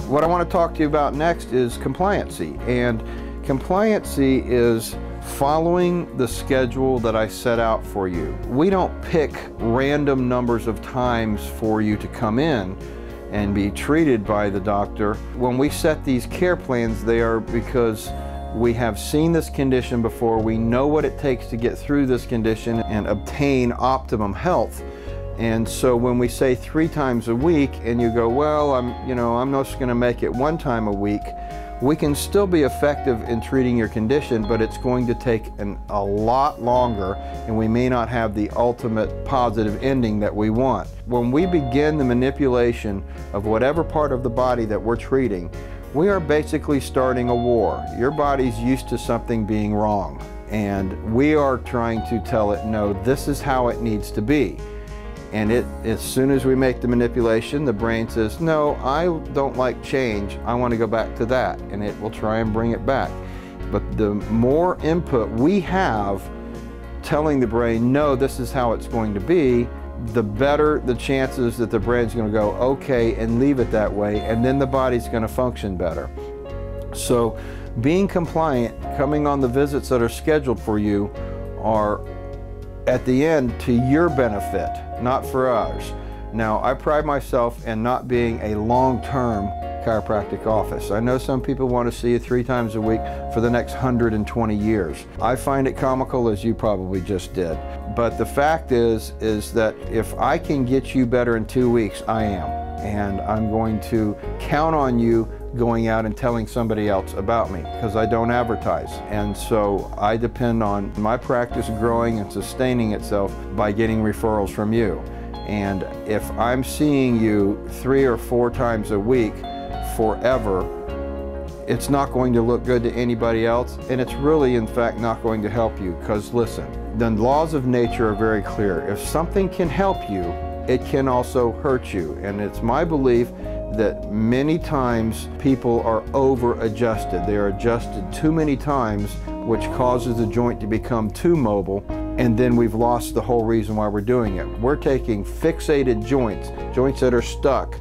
What I want to talk to you about next is compliancy. And compliancy is following the schedule that I set out for you. We don't pick random numbers of times for you to come in and be treated by the doctor. When we set these care plans, they are because we have seen this condition before. We know what it takes to get through this condition and obtain optimum health. And so when we say 3 times a week and you go, well, I'm just going to make it 1 time a week, we can still be effective in treating your condition, but it's going to take a lot longer, and we may not have the ultimate positive ending that we want. When we begin the manipulation of whatever part of the body that we're treating, we are basically starting a war. Your body's used to something being wrong, and we are trying to tell it, no, this is how it needs to be. And as soon as we make the manipulation, the brain says, no, I don't like change. I want to go back to that. And it will try and bring it back. But the more input we have telling the brain, no, this is how it's going to be, the better the chances that the brain's going to go, okay, and leave it that way. And then the body's going to function better. So being compliant, coming on the visits that are scheduled for you are at the end to your benefit, not for ours. Now, I pride myself in not being a long-term chiropractic office. I know some people want to see you 3 times a week for the next 120 years. I find it comical, as you probably just did. But the fact is that if I can get you better in 2 weeks, I am. And I'm going to count on you going out and telling somebody else about me, because I don't advertise. And so I depend on my practice growing and sustaining itself by getting referrals from you. And if I'm seeing you 3 or 4 times a week forever, it's not going to look good to anybody else, and it's really in fact not going to help you. Because listen, the laws of nature are very clear. If something can help you, it can also hurt you. And it's my belief that many times people are over-adjusted. They are adjusted too many times, which causes the joint to become too mobile, and then we've lost the whole reason why we're doing it. We're taking fixated joints, joints that are stuck,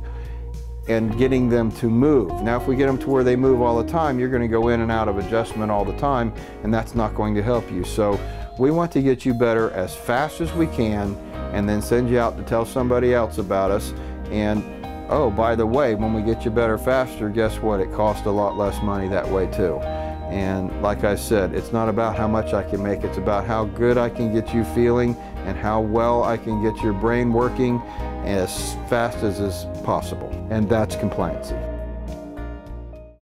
and getting them to move. Now, if we get them to where they move all the time, you're going to go in and out of adjustment all the time, and that's not going to help you. So we want to get you better as fast as we can, and then send you out to tell somebody else about us. And oh, by the way, when we get you better faster, guess what? It costs a lot less money that way too. And like I said, it's not about how much I can make, it's about how good I can get you feeling and how well I can get your brain working as fast as is possible. And that's compliancy.